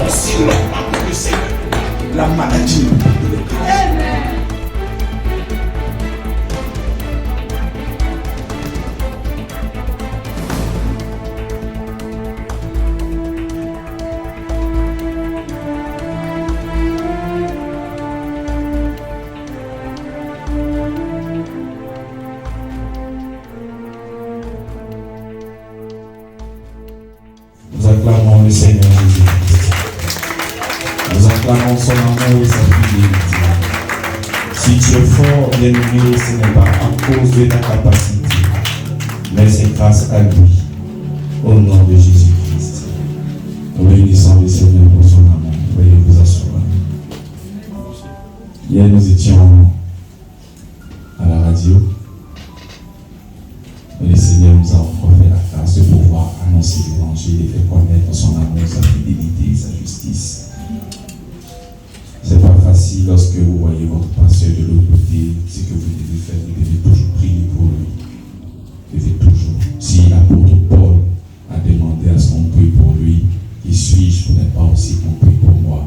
S'ils n'ont pas pour le Seigneur, la maladie ne peut pas le faire. Nous acclamons le Seigneur Jésus-Christ. Nous acclamons son amour et sa fidélité. Si tu es fort, bien-aimé, ce n'est pas à cause de ta capacité, mais c'est grâce à lui. Au nom de Jésus-Christ. Nous bénissons le Seigneur pour son amour. Veuillez vous asseoir. Hier, nous étions à la radio. Et le Seigneur nous a encore fait la grâce de pouvoir annoncer l'évangile et faire connaître son amour, sa fidélité et sa justice. C'est pas facile lorsque vous voyez votre pasteur de l'autre côté. Ce que vous devez faire, vous devez toujours prier pour lui. Vous devez toujours. Si l'apôtre Paul a demandé à ce qu'on prie pour lui, qui suis-je pour ne pas aussi qu'on prie pour moi?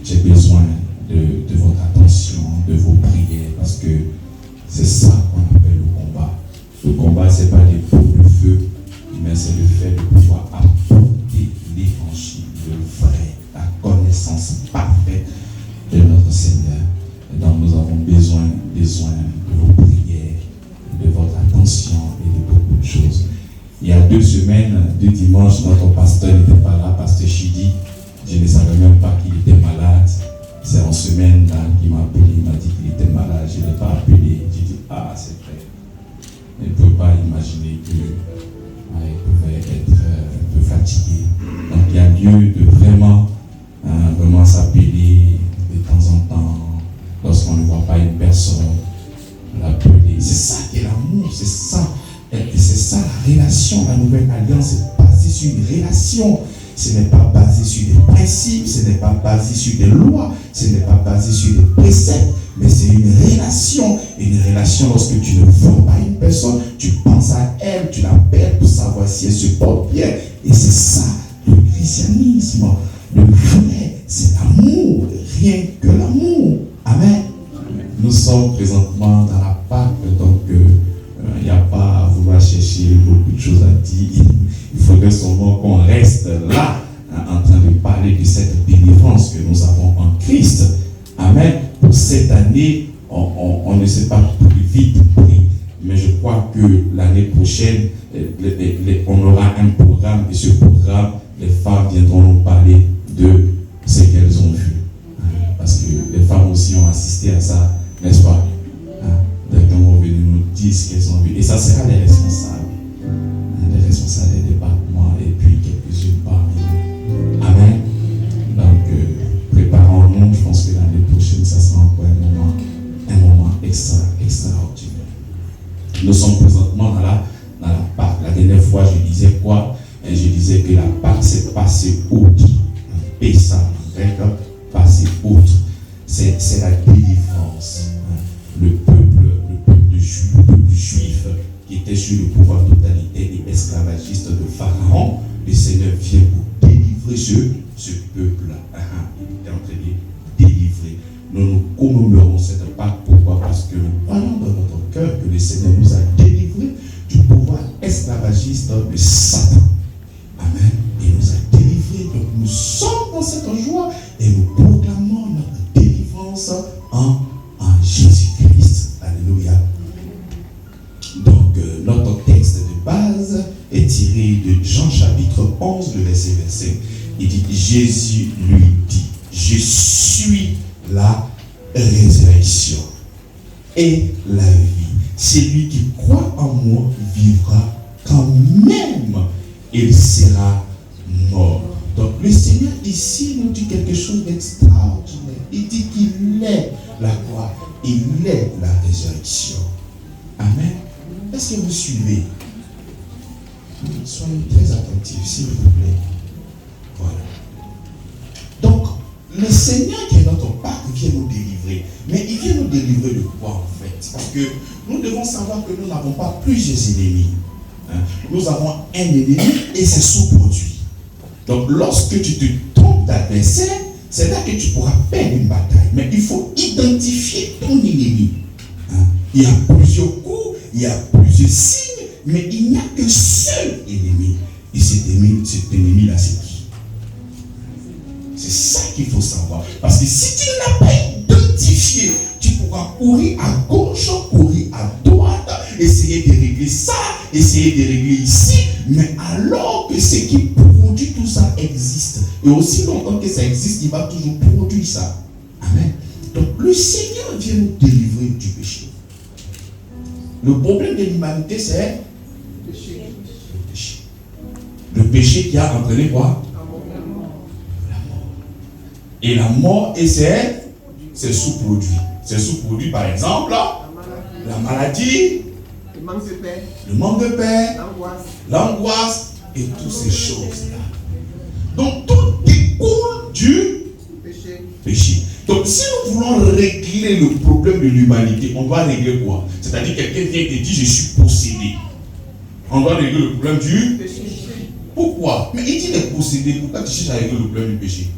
J'ai besoin de votre attention, de vos prières, parce que c'est ça qu'on appelle le combat. Le combat, ce n'est pas des pots de feu, mais c'est le fait de pouvoir apporter l'évangile, le vrai, la connaissance parfaite de notre Seigneur. Et donc nous avons besoin de vos prières, de votre attention et de beaucoup de choses. Il y a 2 semaines, 2 dimanches, notre pasteur n'était pas là, pasteur Chidi. Je ne savais même pas qu'il était malade. C'est en semaine là qu'il m'a appelé, il m'a dit qu'il était malade, je ne l'ai pas appelé. J'ai dit, ah c'est vrai. Il ne peut pas imaginer qu'il pouvait être un peu fatigué. Donc il y a lieu de vraiment s'appeler de temps en temps, lorsqu'on ne voit pas une personne, l'appeler. C'est ça qui est l'amour, c'est ça la relation. La nouvelle alliance est basée sur une relation. Ce n'est pas basé sur des principes, ce n'est pas basé sur des lois, ce n'est pas basé sur des préceptes, mais c'est une relation. Une relation, lorsque tu ne vois pas une personne, tu penses à elle, tu l'appelles pour savoir si elle se porte bien. Et c'est ça, le christianisme. Le vrai, c'est l'amour, rien que l'amour. Amen. Nous sommes présentement dans la Pâque, donc il n'y a pas à vouloir chercher beaucoup de choses à dire. Il faudrait seulement qu'on reste là, en train de parler de cette délivrance que nous avons en Christ. Amen. Pour cette année, on ne sait pas plus vite pris, mais je crois que l'année prochaine, on aura un programme, et ce programme, les femmes viendront nous parler de ce qu'elles ont vu. Parce que les femmes aussi ont assisté à ça, n'est-ce pas? Elles vont venir nous dire ce qu'elles ont vu. Et ça sera les responsables des départements et puis quelques-unes parmi nous. Amen. Donc, préparons-nous. Je pense que l'année prochaine, ça sera encore un moment extraordinaire. Nous sommes présentement dans la Pâque. La dernière fois, je disais quoi? Et je disais que la Pâque, c'est passer outre. Pessa, en grec, passer outre. C'est la délivrance. Le peuple juif qui était sous le pouvoir totalitaire et esclavagiste de Pharaon, le Seigneur vient pour délivrer ce peuple-là. Il est en train de délivrer. Nous commémorons cette Pâque. Pourquoi? Parce que nous croyons dans notre cœur que le Seigneur nous a délivrés du pouvoir esclavagiste de Satan. Amen. Il nous a délivrés. Donc nous sommes dans cette joie et nous proclamons notre délivrance en Jésus-Christ. Alléluia. Donc notre texte de base est tiré de Jean chapitre 11, le verset 25. Il dit, Jésus lui dit, je suis la résurrection et la vie. Celui qui croit en moi vivra quand même il sera mort. Donc le Seigneur ici nous dit quelque chose d'extraordinaire. Il dit qu'il est la croix, il est la résurrection. Amen. Est-ce que vous suivez? Soyez très attentifs, s'il vous plaît. Voilà. Donc, le Seigneur qui est notre Pâque vient nous délivrer. Mais il vient nous délivrer de quoi en fait? Parce que nous devons savoir que nous n'avons pas plusieurs ennemis. Nous avons un ennemi et c'est sous-produit. Donc, lorsque tu te trompes d'adversaire, c'est là que tu pourras perdre une bataille. Mais il faut identifier ton ennemi. Il y a plusieurs coups, il y a plusieurs signes, mais il n'y a qu'un seul ennemi. Et cet ennemi-là, c'est qui? C'est ça qu'il faut savoir. Parce que si tu ne l'as pas identifié, tu pourras courir à gauche, courir à droite, essayer de régler ça, essayer de régler ici, mais alors que ce qui produit tout ça existe. Et aussi longtemps que ça existe, il va toujours produire ça. Amen. Donc le Seigneur vient nous délivrer du péché. Le problème de l'humanité, c'est le péché. Le péché qui a entraîné quoi? La mort. Et la mort, et c'est sous-produit. C'est sous-produit, par exemple, la maladie, le manque de paix, l'angoisse, et toutes ces choses-là. Donc tout découle du péché. Donc si nous voulons régler le problème de l'humanité, on doit régler quoi? C'est-à-dire quelqu'un vient et te dit je suis possédé. On doit régler le problème du péché. Pourquoi? Mais il dit de posséder. Pourquoi tu cherches à régler le problème du péché?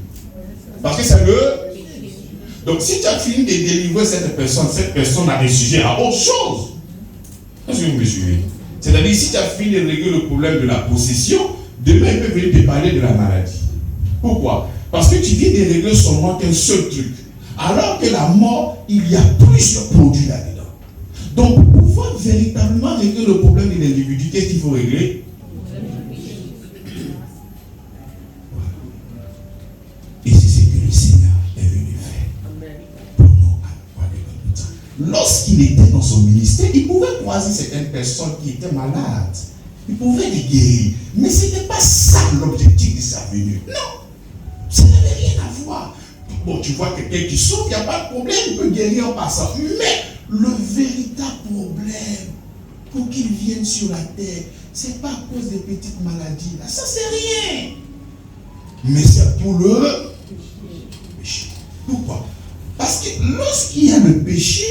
Parce que c'est le... Donc si tu as fini de délivrer cette personne a des sujets à autre chose. Est-ce que vous me suivez? C'est-à-dire si tu as fini de régler le problème de la possession, demain il peut venir te parler de la maladie. Pourquoi? Parce que tu viens de régler seulement qu'un seul truc. Alors que la mort, il y a plusieurs produits là-dedans. Donc pour pouvoir véritablement régler le problème de l'individu, qu'est-ce qu'il faut régler? Et c'est ce que le Seigneur est venu faire pour nous. Lorsqu'il était dans son ministère, il pouvait croiser certaines personnes qui étaient malades. Il pouvait les guérir. Mais ce n'était pas ça l'objectif de sa venue. Non. Ça n'avait rien à voir. Bon, tu vois quelqu'un qui souffre, il n'y a pas de problème, il peut guérir en passant. Mais le véritable problème, pour qu'il vienne sur la terre, ce n'est pas à cause des petites maladies. Là, ça, c'est rien. Mais c'est pour le péché. Pourquoi? Parce que lorsqu'il y a le péché,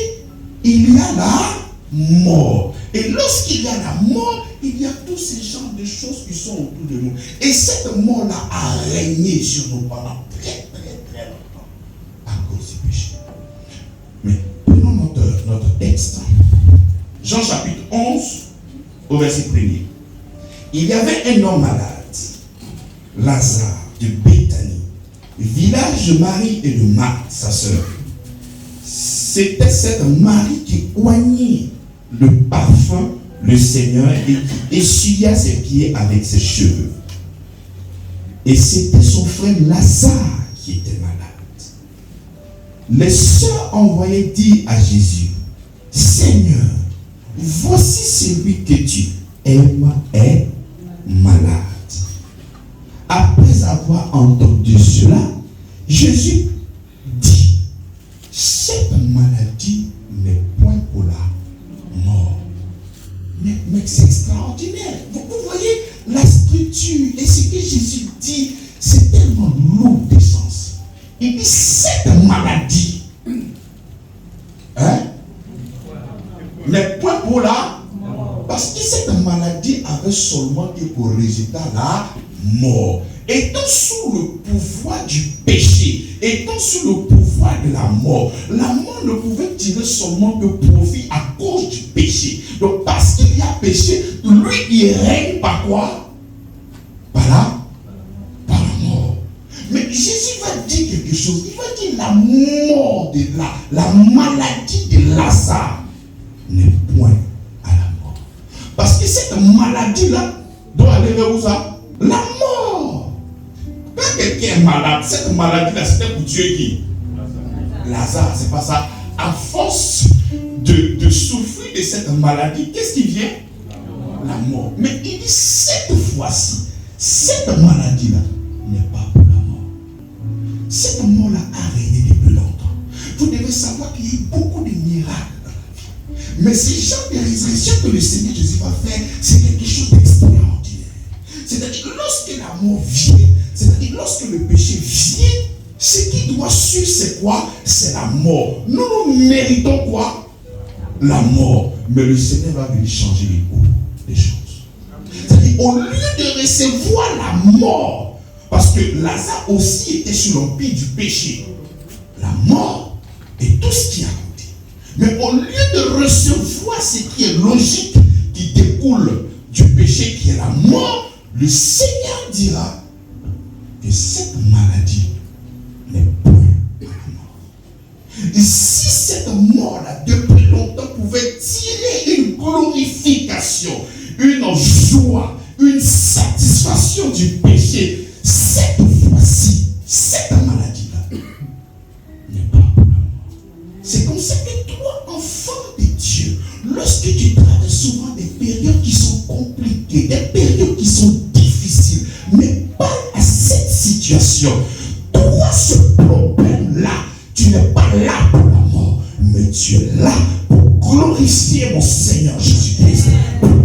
il y a la mort. Et lorsqu'il y a la mort, il y a tous ces genres de choses qui sont autour de nous. Et cette mort-là a régné sur nous pendant très longtemps à cause du péché. Mais prenons notre texte. Jean chapitre 11, au verset 1er. Il y avait un homme malade, Lazare, de Béthanie, village de Marie et de Marthe, sa sœur. C'était cette Marie qui oignait le parfum, le Seigneur, et qui essuya ses pieds avec ses cheveux. Et c'était son frère Lazare qui était malade. Les sœurs envoyaient dire à Jésus, Seigneur, voici celui que tu aimes est malade. Après avoir entendu cela, Jésus dit, cette maladie n'est point pour la mort. Mais c'est extraordinaire. Vous voyez la structure et ce que Jésus dit, c'est tellement lourd de sens. Il dit cette maladie, n'est point pour la mort. Parce que cette maladie avait seulement que pour résultat la mort. Étant sous le pouvoir du péché, étant sous le pouvoir de la mort ne pouvait tirer seulement que profit à cause du péché. Donc parce qu'il y a péché, lui il règne par quoi? Par la mort. Mais Jésus va dire quelque chose. Il va dire la mort de la maladie de Lazare n'est point à la mort. Parce que cette maladie-là doit aller vers où ça? La mort. Quand quelqu'un est malade, cette maladie-là, c'était pour tuer qui? Lazare, c'est pas ça. À force de souffrir de cette maladie, qu'est-ce qui vient? La mort. Mais il dit cette fois-ci, cette maladie-là n'est pas pour la mort. Cette mort-là a régné depuis longtemps. Vous devez savoir qu'il y a eu beaucoup de miracles dans la vie. Mais ces genre de résurrection que le Seigneur Jésus va faire, c'est quelque chose d'extraordinaire. C'est-à-dire que lorsque la mort vient, c'est-à-dire lorsque le péché vient, ce qui doit suivre, c'est quoi? C'est la mort. Nous méritons quoi? La mort. Mais le Seigneur va venir changer les cours des choses. C'est-à-dire, au lieu de recevoir la mort Parce que Lazare aussi était sous l'empire du péché. La mort et tout ce qui a côté. Mais au lieu de recevoir ce qui est logique, qui découle du péché, qui est la mort, le Seigneur dira que cette maladie n'est point la mort. Et si cette mort-là, depuis longtemps, pouvait tirer une glorification, une joie, une satisfaction du péché, cette fois-ci, cette maladie-là n'est pas pour la mort. C'est comme ça que toi, enfant de Dieu, lorsque tu traverses souvent des périodes qui sont compliquées, des périodes qui sont difficiles, mais pas à cette situation, toi, ce problème-là, tu n'es pas là pour la mort, mais tu es là pour glorifier mon Seigneur Jésus-Christ,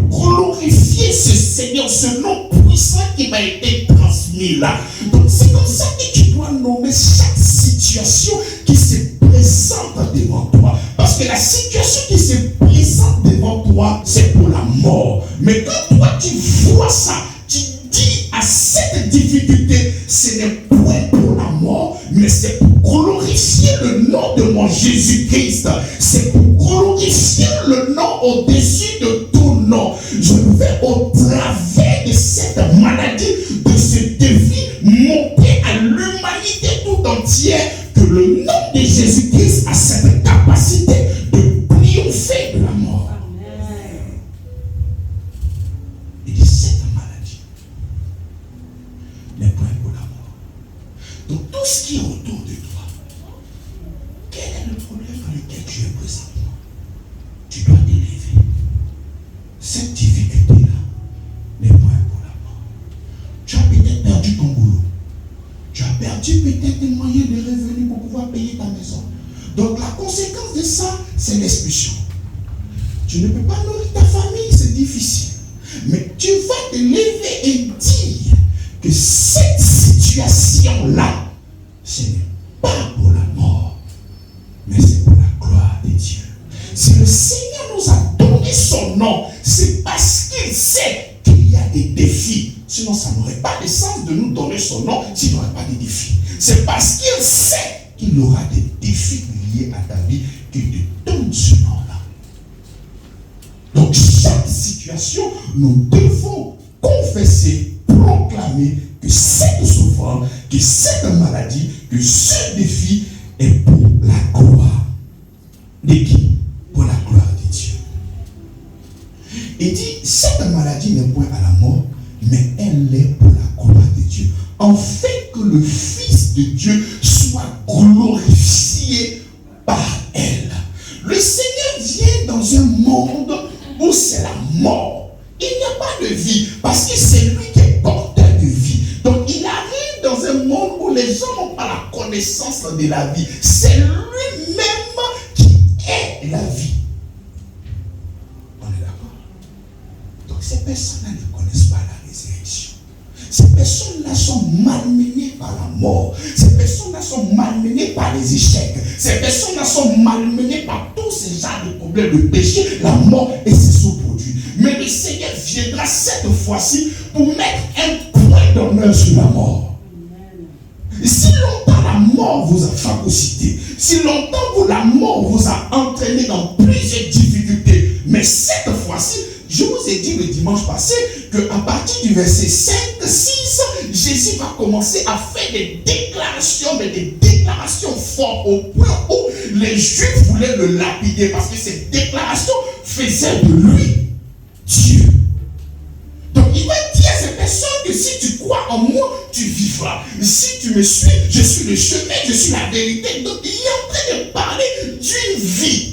pour glorifier ce Seigneur, ce nom puissant qui m'a été transmis là. Donc c'est comme ça que tu dois nommer chaque situation qui se présente devant toi. Parce que la situation qui se présente devant toi, c'est pour la mort. Mais quand toi tu vois ça, tu dis à cette difficulté, ce n'est point pour la mort, mais c'est pour glorifier le nom de mon Jésus-Christ. C'est pour glorifier le nom au-dessus de tout nom. Je vais au travers de cette maladie, de ce défi, montrer à l'humanité tout entière que le nom de Jésus-Christ a cette capacité de triompher de la mort. Et de cette maladie n'est point pour la mort. Donc tout ce qui est autour de toi, quel est le problème dans lequel tu es présentement? Tu dois t'élever. Cette difficulté-là n'est point pour la mort. Tu as peut-être perdu ton boulot. Tu as perdu peut-être des moyens de revenus pour pouvoir payer ta maison. Donc la conséquence de ça, c'est l'expulsion. Tu ne peux pas nourrir ta famille, c'est difficile. Mais tu vas te lever et dire que cette situation-là, ce n'est pas pour la mort, mais c'est pour la gloire de Dieu. Si le Seigneur nous a donné son nom, c'est parce qu'il sait qu'il y a des défis. Sinon, ça n'aurait pas de sens de nous donner son nom s'il n'y aurait pas de défis. C'est parce qu'il sait qu'il y aura des défis liés à ta vie qu'il te donne ce nom-là. Donc, chaque situation, nous devons confesser, proclamer que cette souffrance, que cette maladie, que ce défi est pour la gloire de qui? Pour la gloire de Dieu. Il dit, cette maladie n'est point à la mort, mais elle est pour la gloire de Dieu. En fait que le Fils de Dieu soit glorifié par elle. Le Seigneur vient dans un monde où c'est la mort. Il n'y a pas de vie, parce que c'est lui qui est porteur de vie. Donc il arrive dans un monde où les gens n'ont pas la connaissance de la vie. C'est lui-même qui est la vie. On est d'accord? Donc ces personnes-là ne connaissent pas la résurrection. Ces personnes-là sont malmenées par la mort. Ces personnes-là sont malmenées par les échecs. Ces personnes-là sont malmenées par tous ces genres de problèmes, de péché, la mort et ses sous-produits. Mais le Seigneur viendra cette fois-ci pour mettre un point d'honneur sur la mort. Si longtemps la mort vous a phagocyté, si longtemps la mort vous a entraîné dans plusieurs difficultés, mais cette fois-ci, je vous ai dit le dimanche passé qu'à partir du verset 5, 6, Jésus va commencer à faire des déclarations, mais des déclarations fortes au point où les Juifs voulaient le lapider parce que ces déclarations faisaient de lui Dieu. Donc il va dire à ces personnes que si tu crois en moi, tu vivras. Si tu me suis, je suis le chemin, je suis la vérité. Donc il est en train de parler d'une vie.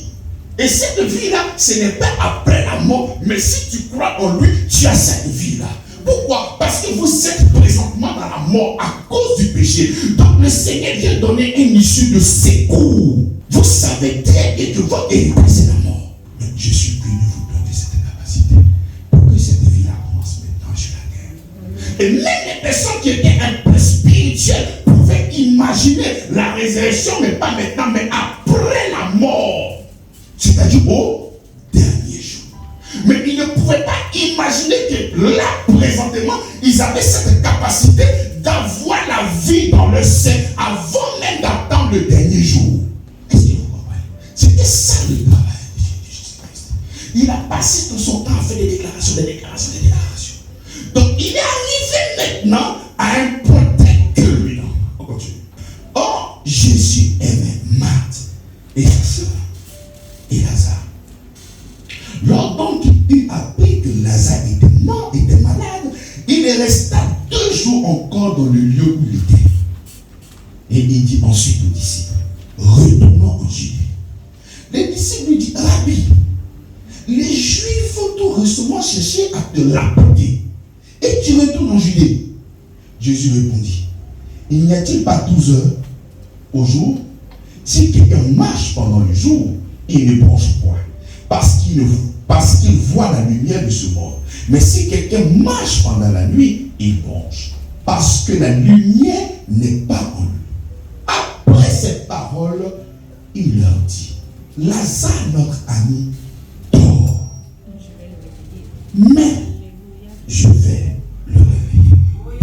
Et cette vie-là, ce n'est pas après la mort, mais si tu crois en lui, tu as cette vie-là. Pourquoi? Parce que vous êtes présentement dans la mort à cause du péché. Donc le Seigneur vient donner une issue de secours. Vous savez très bien que votre héritage, c'est la mort. Mais je suis venu vous donner cette capacité pour que cette vie-là commence maintenant sur la terre. Et même les personnes qui étaient un peu spirituelles pouvaient imaginer la résurrection, mais pas maintenant, mais après la mort. C'est-à-dire au dernier jour. Mais ils ne pouvaient pas imaginer que là, présentement, ils avaient cette capacité d'avoir le sait avant même d'attendre le dernier jour. Est-ce que vous comprenez? C'était ça le travail de Jésus-Christ. Il a passé tout son temps à faire des déclarations. Donc il est arrivé maintenant à un point culminant. On continue. Or, Jésus aimait Marthe et sa sœur et Lazare. Lors donc il apprit que Lazare était mort, était malade, il resta 2 jours encore dans le lieu où il était. Et il dit ensuite aux disciples, retournons en Judée. Les disciples lui disent, Rabbi, les Juifs vont tout récemment chercher à te lapider. Et tu retournes en Judée. Jésus répondit, il n'y a-t-il pas 12 heures au jour? Si quelqu'un marche pendant le jour, il ne bronche point, parce qu'il voit la lumière de ce monde. Mais si quelqu'un marche pendant la nuit, il bronche, parce que la lumière n'est pas en lui. Après cette parole, il leur dit, Lazare, notre ami, dort. Mais je vais le réveiller.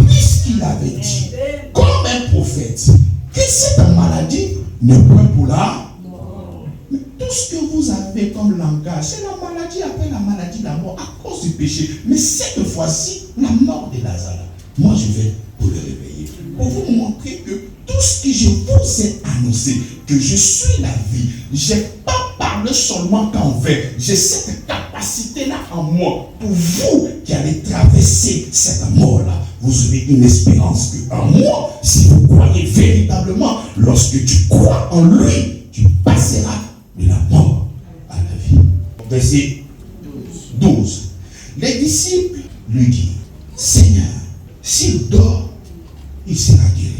Puisqu'il avait dit, comme un prophète, que cette maladie n'est point pour la mort. Mais tout ce que vous avez comme langage, c'est la maladie après la maladie de la mort à cause du péché. Mais cette fois-ci, la mort de Lazare, moi je vais vous le réveiller. Pour vous montrer que tout ce que je vous ai annoncé, que je suis la vie, je n'ai pas parlé seulement qu'en fait, j'ai cette capacité-là en moi. Pour vous qui allez traverser cette mort-là, vous aurez une espérance qu'en moi, si vous croyez véritablement, lorsque tu crois en lui, tu passeras de la mort à la vie. Verset 12. Les disciples lui disent, Seigneur, s'il dort, il sera guéri.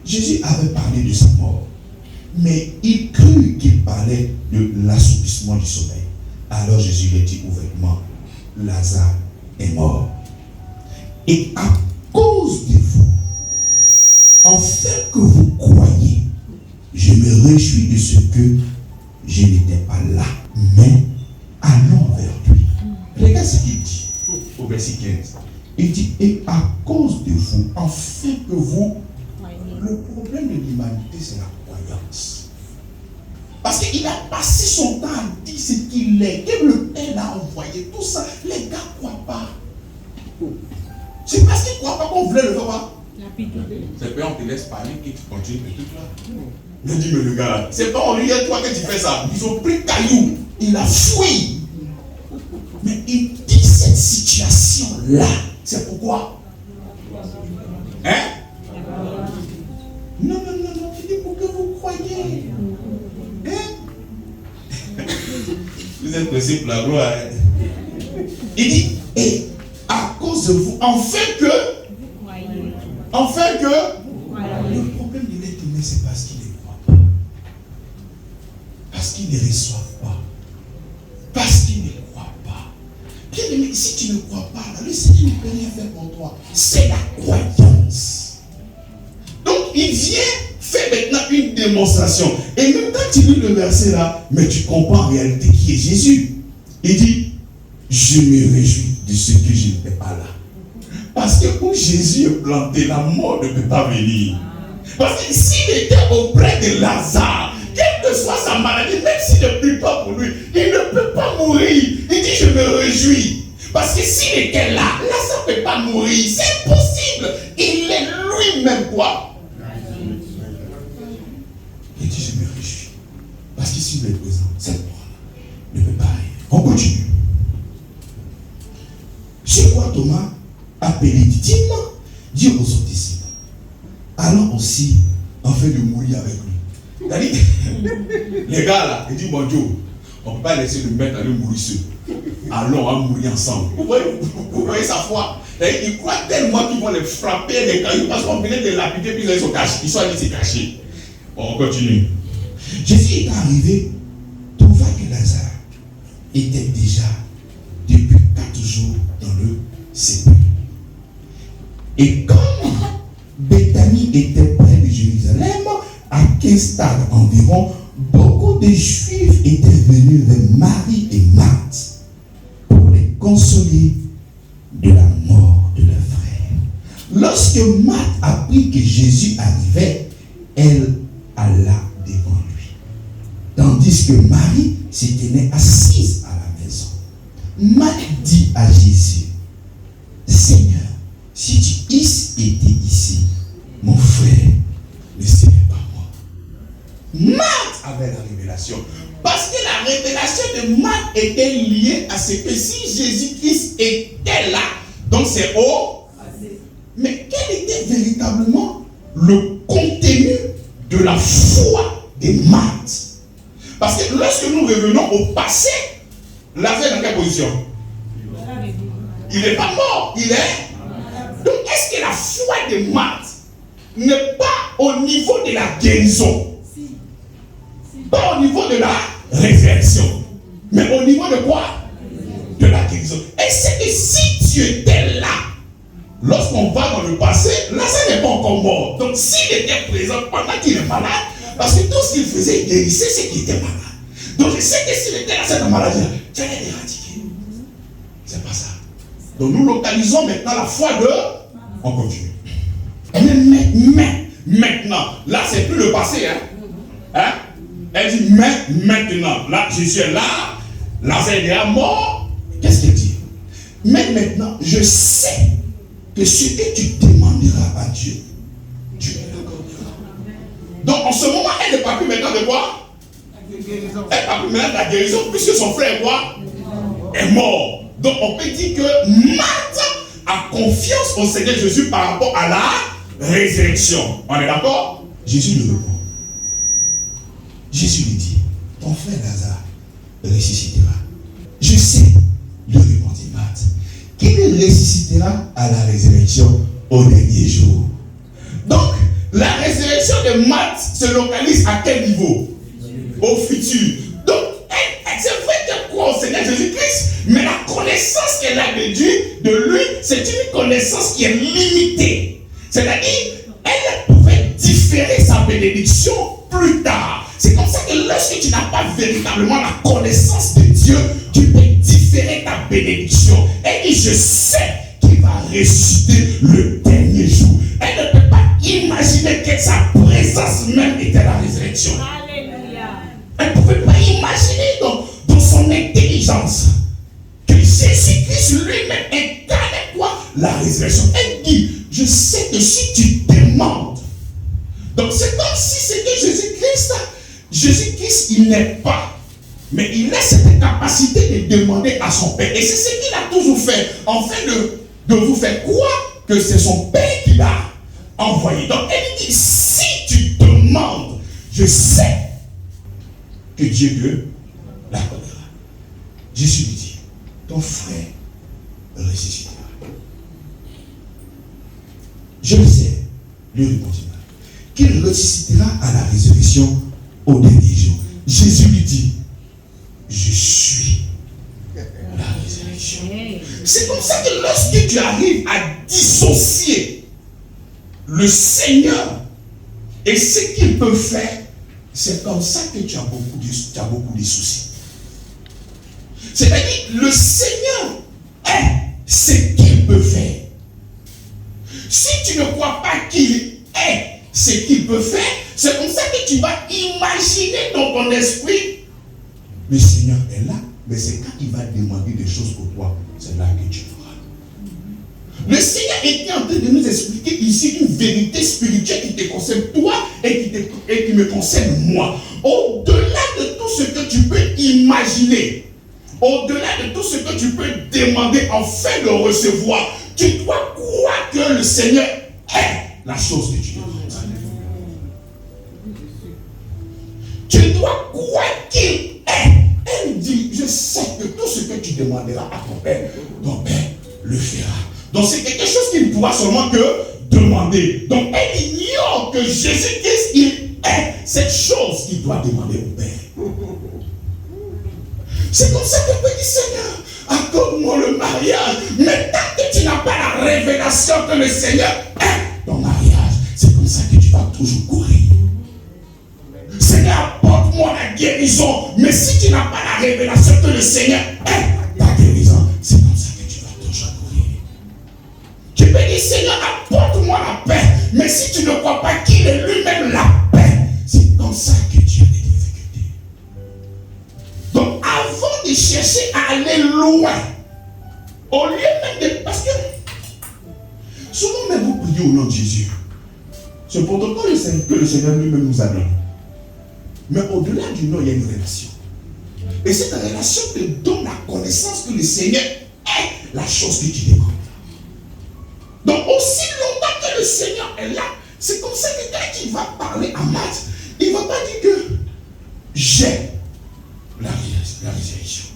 Jésus avait parlé de sa mort, mais il crut qu'il parlait de l'assoupissement du sommeil. Alors Jésus lui dit ouvertement, Lazare est mort. Et à cause de vous, afin que vous croyiez, je me réjouis de ce que je n'étais pas là, mais allons vers lui. Regarde ce qu'il dit au verset 15. Il dit, et à cause de vous, afin que vous... Le problème de l'humanité, c'est la croyance. Parce qu'il a passé son temps à dire ce qu'il est, que le Père l'a envoyé, tout ça, les gars ne croient pas. C'est parce qu'ils ne croient pas qu'on voulait le faire. C'est pas on te laisse parler que tu continues le truc là. Il a dit, mais le gars, c'est pas en lui et toi que tu fais ça. Ils ont pris caillou, il a fui. Mais il dit cette situation-là, c'est pourquoi? Hein? Non, il dit pour que vous croyez. Hein? Vous êtes pressé pour la gloire. Hein? Il dit, et à cause de vous, enfin que le problème de l'être humain, c'est parce qu'il ne croit pas. Parce qu'il ne reçoit pas. Parce qu'il ne croit pas. Bien-aimé, si tu ne crois pas, le Seigneur ne peut rien faire pour toi. C'est la croyance. Donc, il vient faire maintenant une démonstration. Et même quand tu lis le verset là, mais tu comprends en réalité qui est Jésus. Il dit, je me réjouis de ce que je n'étais pas là. Parce que où Jésus est planté, la mort ne peut pas venir. Parce que s'il était auprès de Lazare, quelle que soit sa maladie, même s'il ne prie pas pour lui, il ne peut pas mourir. Il dit, je me réjouis. Parce que s'il était là, Lazare ne peut pas mourir. C'est impossible. Il est lui-même quoi? Il dit, je me réjouis. Parce que s'il est présent, cette mort ne peut pas arriver. On continue. C'est quoi Thomas appelé dites-moi, dit aux autres disciples, allons aussi en fait de mourir avec lui. C'est-à-dire, les gars là, ils disent bonjour, on ne peut pas laisser le maître aller mourir seul. Allons, on va mourir ensemble. Vous voyez sa foi? Ils croient tellement qu'ils vont les frapper, les cailloux, parce qu'on venait de lapider, puis ils sont cachés. Ils sont allés se cacher. Bon, on continue. Jésus est arrivé, trouva que Lazare était déjà depuis 4 jours dans le sépulcre. Et comme Béthanie était près de Jérusalem, à 15 stades environ, beaucoup de Juifs étaient venus vers Marie et Marthe pour les consoler de la mort de leur frère. lorsque Marthe apprit que Jésus arrivait, elle alla devant lui. Tandis que Marie se tenait assise à la maison. Marthe dit à Jésus, Seigneur, si tu eusses été ici, mon frère ne serait pas mort. Marthe avait la révélation. Parce que la révélation de Marthe était liée à ce que si Jésus-Christ était là, donc c'est au passé. Mais quel était véritablement le contenu de la foi de Marthe? Parce que lorsque nous revenons au passé, Lazare est dans quelle position? Il n'est pas mort, il est. Donc est-ce que la foi de Marthe n'est pas au niveau de la guérison? Pas au niveau de la résurrection, mais au niveau de quoi? De la guérison. Et c'est que si tu étais là, lorsqu'on va dans le passé, Lazare n'est pas encore mort. Donc s'il était présent pendant qu'il est malade, parce que tout ce qu'il faisait, il guérissait ceux qui étaient malades. Donc je sais que s'il était là, cette maladie, tu allais l'éradiquer. C'est pas ça. Donc nous localisons maintenant la foi de... On continue. Mais maintenant, là c'est plus le passé. Hein? Elle dit, mais maintenant, là, Jésus est là, Lazare est déjà mort. Qu'est-ce qu'elle dit? Mais maintenant, je sais que ce que tu demanderas à Dieu, Dieu l'accordera. Donc, en ce moment, elle n'est pas plus maintenant de quoi? Elle n'est pas plus maintenant de la guérison, puisque son frère est quoi? Est mort. Donc, on peut dire que Marthe a confiance au Seigneur Jésus par rapport à la résurrection. On est d'accord? Jésus lui répond. Jésus lui dit, ton frère Lazare ressuscitera. Je sais, lui répondit Marthe, qu'il ressuscitera à la résurrection au dernier jour. Donc, la résurrection de Marthe se localise à quel niveau? Au futur. Donc, c'est vrai qu'elle croit au Seigneur Jésus-Christ, mais la connaissance qu'elle a de Dieu, de lui, c'est une connaissance qui est limitée. C'est-à-dire, elle pouvait différer sa bénédiction plus tard. C'est comme ça que lorsque tu n'as pas véritablement la connaissance de Dieu, tu peux différer ta bénédiction. Elle dit, je sais qu'il va ressusciter le dernier jour. Elle ne peut pas imaginer que sa présence même était la résurrection. Alléluia. Elle ne pouvait pas imaginer dans son intelligence que Jésus-Christ lui-même incarnait quoi? La résurrection. Elle dit, je sais que si tu demandes, donc c'est comme si c'était Jésus-Christ, il n'est pas. Mais il a cette capacité de demander à son Père. Et c'est ce qu'il a toujours fait. En fait de vous faire croire que c'est son Père qui l'a envoyé. Donc elle dit, si tu demandes, je sais que Dieu te l'accordera. Jésus lui dit, ton frère ressuscitera. Je le sais, lui répondit Marthe, qu'il ressuscitera à la résurrection au dernier jour. Jésus lui dit, je suis la résurrection. C'est comme ça que lorsque tu arrives à dissocier le Seigneur et ce qu'il peut faire, c'est comme ça que tu as beaucoup de soucis. C'est-à-dire, le Seigneur est ce qu'il peut faire. Si tu ne crois pas qu'il est ce qu'il peut faire, c'est comme ça que tu vas imaginer dans ton esprit, le Seigneur est là, mais c'est quand il va demander des choses pour toi, c'est là que tu feras. Le Seigneur était en train de nous expliquer ici une vérité spirituelle qui te concerne toi et qui me concerne moi. Au-delà de tout ce que tu peux imaginer, au-delà de tout ce que tu peux demander afin de recevoir, tu dois croire que le Seigneur est la chose que tu demandes. Tu dois croire qu'il est. Elle dit, je sais que tout ce que tu demanderas à ton Père le fera. Donc c'est quelque chose qu'il ne pourra seulement que demander. Donc elle ignore que Jésus-Christ, il est cette chose qu'il doit demander au Père. C'est comme ça que peut dire, Seigneur, accorde-moi le mariage. Mais tant que tu n'as pas la révélation que le Seigneur est ton mariage, c'est comme ça que tu vas toujours courir. Seigneur, apporte-moi la guérison. Mais si tu n'as pas la révélation que le Seigneur est ta guérison, c'est comme ça que tu vas toujours courir. Tu peux dire, Seigneur, apporte apporte-moi la paix. Mais si tu ne crois pas qu'il est lui-même la paix, c'est comme ça que Dieu a des difficultés. Donc avant de chercher à aller loin, au lieu même de... Parce que souvent même vous priez au nom de Jésus. Ce protocole que le Seigneur lui-même nous a donné. Mais au-delà du nom, il y a une relation. Et cette relation te donne la connaissance que le Seigneur est la chose que tu demandes. Donc aussi longtemps que le Seigneur est là, c'est comme ça que quand il va parler à Matthieu, il ne va pas dire que j'ai la résurrection.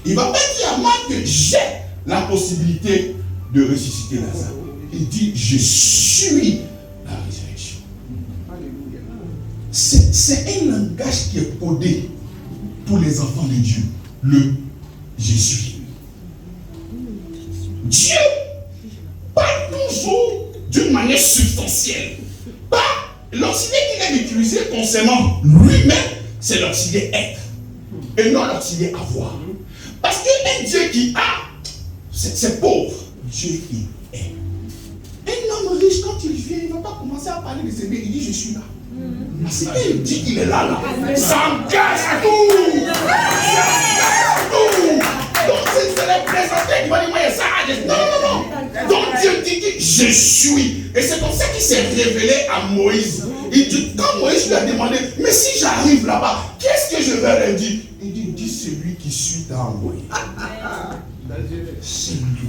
Il ne va pas dire à Matthieu que j'ai la possibilité de ressusciter Lazare. Il dit je suis la résurrection. C'est un langage qui est codé pour les enfants de Dieu. Le je suis. Dieu parle toujours d'une manière substantielle. Pas l'auxiliaire qu'il a utilisé concernant lui-même, c'est l'auxiliaire être. Et non l'auxiliaire avoir. Parce qu'un Dieu qui a, c'est pauvre. Dieu qui est. Un homme riche, quand il vient, il ne va pas commencer à parler de ses biens. Il dit je suis là. Parce qu'il dit qu'il est là. Ça engage tout. Ça engage tout. Donc c'est les présenter qui va dire moi il y a ça. Non. Donc Dieu dit que je suis. Et c'est comme ça qu'il s'est révélé à Moïse. Il dit, quand Moïse lui a demandé, mais si j'arrive là-bas, qu'est-ce que je vais leur dire? Il dit, dis celui qui suis dans moi. C'est lui.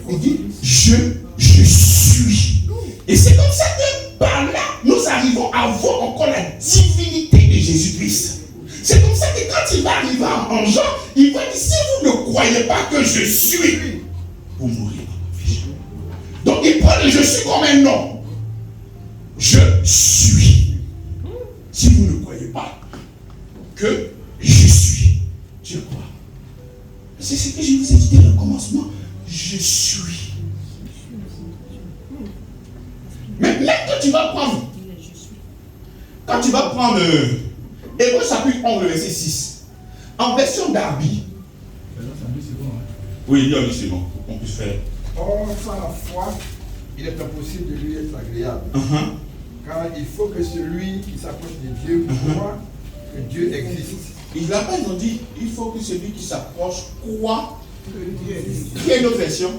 Il dit, je suis. Et c'est comme ça que par là, nous arrivons à voir encore la divinité de Jésus-Christ. C'est comme ça que quand il va arriver en Jean, il va dire, si vous ne croyez pas que je suis, vous mourrez dans ma vie. Donc il prend le je suis comme un nom. Je suis. Si vous ne croyez pas que je suis, tu crois. C'est ce que je vous ai dit dès le commencement. Je suis. Mais même quand tu vas prendre, Hébreux chapitre 11, verset 6, en version Darby. Oui, il c'est bon, on peut faire. Or, sans la foi, il est impossible de lui être agréable. Car il faut que celui qui s'approche de Dieu croit que Dieu existe. Il n'a pas dit, il faut que celui qui s'approche croit que Dieu existe. Il y a une autre version,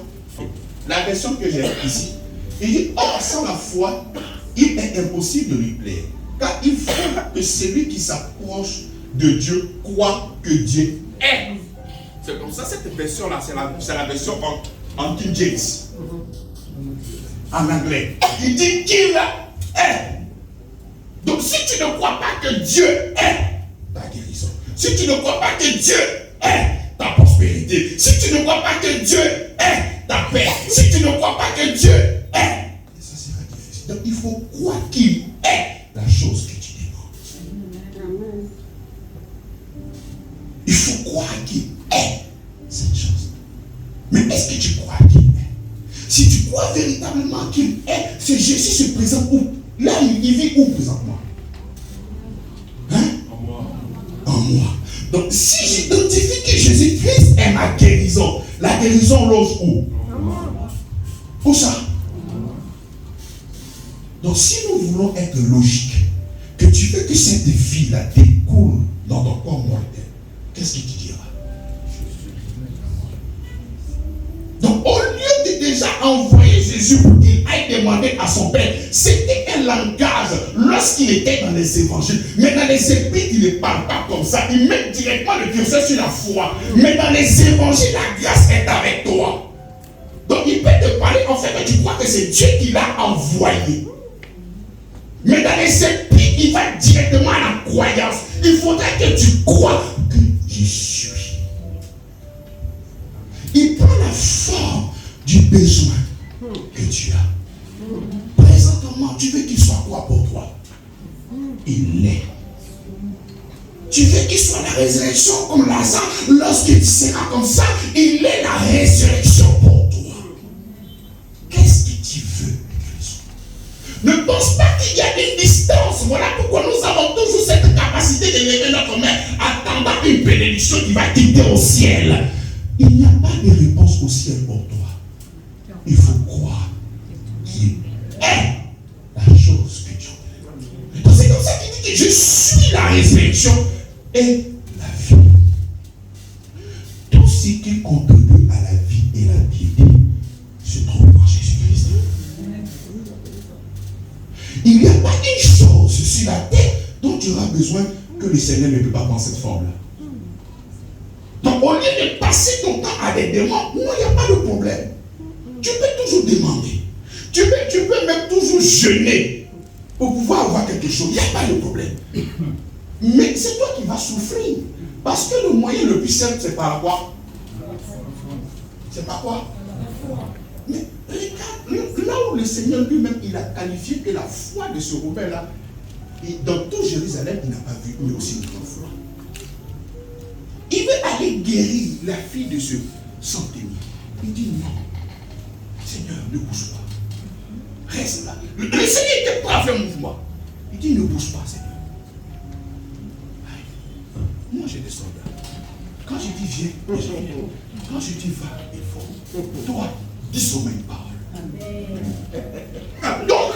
la version que j'ai ici. Il dit, or, sans la foi, il est impossible de lui plaire. Car il faut que celui qui s'approche de Dieu croit que Dieu est. C'est comme ça, cette version-là, c'est la version en King James. En anglais. Il dit qu'il est. Donc si tu ne crois pas que Dieu est ta guérison, si tu ne crois pas que Dieu est ta prospérité, si tu ne crois pas que Dieu est ta paix, si tu ne crois pas que Dieu est, ça sera difficile. Donc il faut croire qu'il est la chose que tu demandes. Il faut croire qu'il est cette chose. Mais est-ce que tu crois qu'il est? Si tu crois véritablement qu'il est, ce Jésus se présente où? Là, il vit où présentement? Hein? En moi. Donc, si j'identifie que Jésus-Christ est ma guérison, la guérison loge où? Où ça? Donc, si nous voulons être logiques, que tu veux que cette vie-là découle dans ton corps mortel, qu'est-ce que tu diras? Donc, au lieu de déjà envoyer Jésus pour qu'il aille demander à son Père, c'était un langage lorsqu'il était dans les évangiles. Mais dans les épîtres, il ne parle pas comme ça. Il met directement le curseur sur la foi. Mais dans les évangiles, la grâce est avec toi. Donc, il peut te parler en fait que tu crois que c'est Dieu qui l'a envoyé. Mais dans les épîtres, il va directement à la croyance. Il faudrait que tu crois que je suis. Il prend la forme du besoin que tu as. Présentement, tu veux qu'il soit quoi pour toi? Il l'est. Tu veux qu'il soit la résurrection comme Lazare. Lorsqu'il sera comme ça, il est la résurrection pour toi. Qu'est-ce que tu veux? Ne pense pas qu'il y a une distance. Voilà pourquoi nous avons toujours cette capacité de lever notre main, attendant une bénédiction qui va quitter au ciel. Il n'y a pas de réponse au ciel pour toi. Il faut croire qu'il résurrection et la vie. Tout ce qui contribue à la vie et la piété se trouve en Jésus-Christ. Il n'y a pas une chose sur la terre dont tu auras besoin que le Seigneur ne peut pas prendre cette forme-là. Donc, au lieu de passer ton temps à des demandes, non, il n'y a pas de problème. Tu peux toujours demander. Tu peux même toujours jeûner pour pouvoir avoir quelque chose. Il n'y a pas de problème. Mais c'est toi qui vas souffrir. Parce que le moyen le plus simple, c'est par quoi? C'est par quoi? Mais regarde, là où le Seigneur lui-même, il a qualifié que la foi de ce rebelle-là, et dans tout Jérusalem, il n'a pas vu, mais aussi une grande foi. Il veut aller guérir la fille de ce centenier. Il dit non. Seigneur, ne bouge pas. Reste là. Le Seigneur était prêt à faire un mouvement. Il dit ne bouge pas, Seigneur. Moi, j'ai des soldats. Quand je dis viens, je viens. Quand je dis va, il faut. Toi, dis seulement une parole. Donc,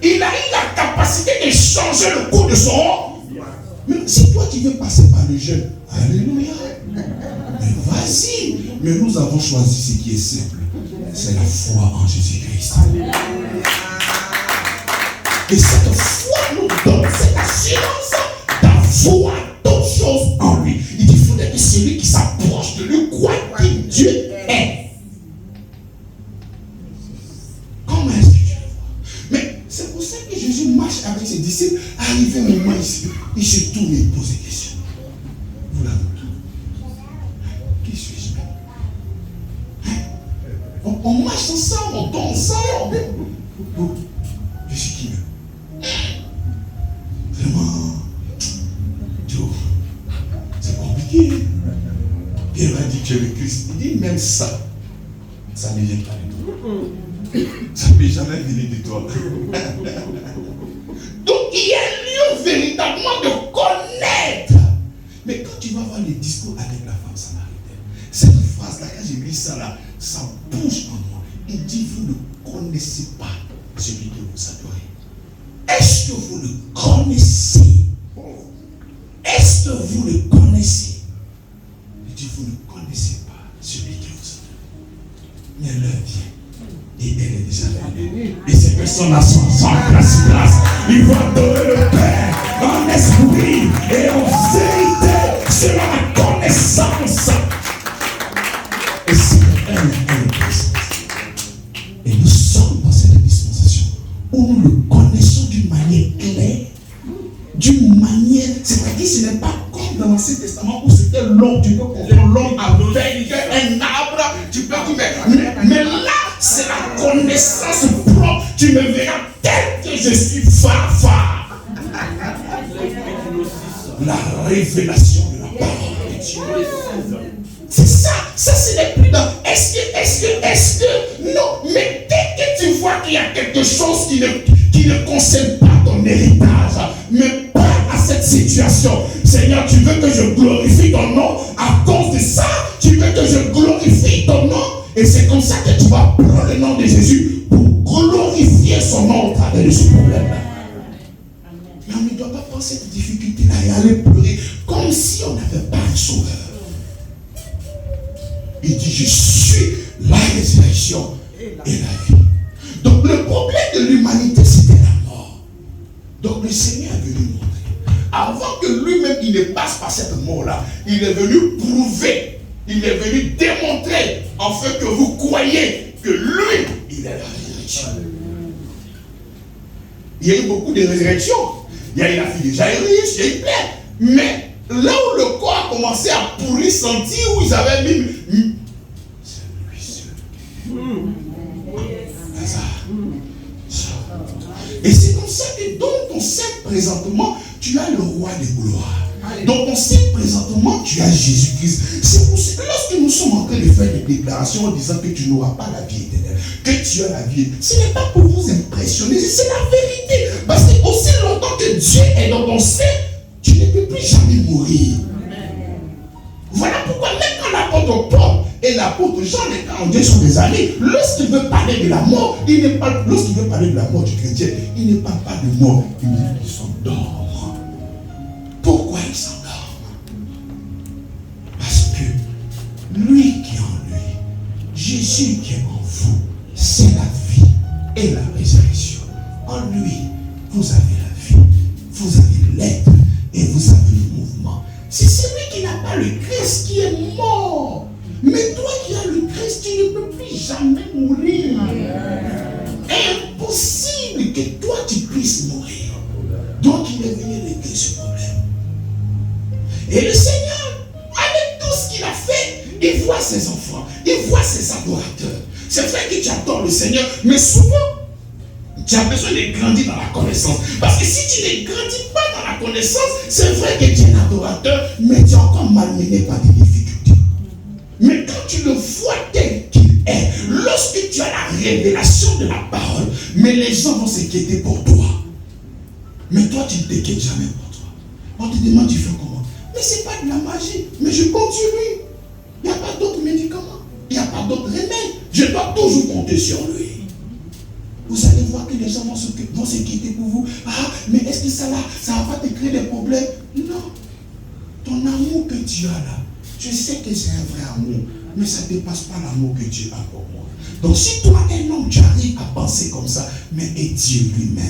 il a eu la capacité de changer le cours de son homme. Mais si toi tu veux passer par le jeûne, alléluia. Mais vas-y. Mais nous avons choisi ce qui est simple. C'est la foi en Jésus-Christ. Et cette foi nous donne cette assurance d'avoir d'autres choses en lui. Il dit, il faudrait que celui qui s'approche de lui croit que Dieu est. Comment est-ce que tu le vois? Mais c'est pour ça que Jésus marche avec ses disciples. Arrivé un moment ici, il se tourne et il pose des questions. Vous l'avez vu? Qui suis-je même? On marche ensemble, on tombe ensemble. Je suis qui même? Vraiment, Dieu, c'est compliqué. Pierre a dit que tu es le Christ. Il dit même ça, ça ne vient pas de toi. Ça ne peut jamais venir de toi. Donc il y a lieu véritablement de connaître. Mais quand tu vas voir les discours avec la femme samaritaine, cette phrase-là, quand j'ai lu ça là, ça bouge en moi. Il dit, vous ne connaissez pas celui que vous adorez. Est-ce que vous le connaissez? Est-ce que vous le connaissez? Il dit, vous ne connaissez pas celui que vous adorez. Mais l'heure vient. Et elle est déjà venue. Et ces personnes-là sont grâce. Ils vont adorer le Père en esprit et en vérité selon la connaissance. Et c'est et nous sommes dans cette dispensation où nous le connaissons d'une manière claire. D'une manière, c'est-à-dire ce n'est pas comme dans l'Ancien Testament où c'était l'homme, tu peux confondre l'homme avec un arbre, tu peux dire, mais là, c'est la connaissance propre. Tu me verras tel que je suis phare. La révélation de la parole de Dieu. C'est ça, ce n'est plus dans est-ce que non, mais dès que tu vois qu'il y a quelque chose qui ne concerne pas ton héritage, mais pas à cette situation. Seigneur, tu veux que je glorifie ton nom, à cause de ça, tu veux que je glorifie ton nom, et c'est comme ça que tu vas prendre le nom de Jésus pour glorifier son nom au travers de ce problème-là. Mais on ne doit pas prendre cette difficulté-là et aller pleurer comme si on n'avait pas un sauveur. Il dit, je suis la résurrection et la vie. Donc le problème de l'humanité, c'était la mort. Donc le Seigneur est venu montrer. Avant que lui-même, il ne passe par cette mort-là, il est venu prouver, il est venu démontrer, en fait, que vous croyez que lui, il est la résurrection. Il y a eu beaucoup de résurrections. Il y a eu la fille de Jairus, il y a eu plein. Mais là où le corps a commencé à pourrir, sentir où ils avaient mis. C'est lui seul. Et c'est comme ça que dans ton sein présentement, tu as le roi des gloires. Dans ton sein présentement, tu as Jésus-Christ. C'est pour ça que lorsque nous sommes en train de faire des déclarations en disant que tu n'auras pas la vie éternelle, que tu as la vie, ce n'est pas pour vous impressionner, c'est la vérité. Parce que aussi longtemps que Dieu est dans ton sein, tu ne peux plus jamais mourir. Voilà pourquoi même quand l'apôtre Paul et l'apôtre Jean, les 42 sont des amis, lorsqu'il veut parler de la mort, lorsqu'il veut parler de la mort du chrétien, il ne parle pas de mort, il dit qu'ils sont dormants. Pourquoi? et la résurrection. En lui, vous avez la vie, vous avez l'être et vous avez le mouvement. C'est celui qui n'a pas le Christ qui est mort. Mais toi qui as le Christ, tu ne peux plus jamais mourir. Impossible que toi tu puisses mourir. Donc il est venu régler ce problème. Et le Seigneur, avec tout ce qu'il a fait, il voit ses enfants, il voit ses adorateurs. C'est vrai que tu adores le Seigneur, mais souvent, tu as besoin de grandir dans la connaissance. Parce que si tu ne grandis pas dans la connaissance, c'est vrai que tu es un adorateur, mais tu es encore malmené par des difficultés. Mais quand tu le vois tel qu'il est, lorsque tu as la révélation de la parole, mais les gens vont s'inquiéter pour toi. Mais toi, tu ne t'inquiètes jamais pour toi. On te demande, tu fais comment? Mais ce n'est pas de la magie. Mais je compte sur lui. Il n'y a pas d'autres médicaments. Il n'y a pas d'autres remèdes. Je dois toujours compter sur lui. Vous allez voir que les gens vont s'inquiéter pour vous. Ah, mais est-ce que ça ne va pas te créer des problèmes? Non. Ton amour que tu as là, je sais que c'est un vrai amour, mais ça ne dépasse pas l'amour que Dieu a pour moi. Donc si toi, un homme, tu arrives à penser comme ça, mais et Dieu lui-même,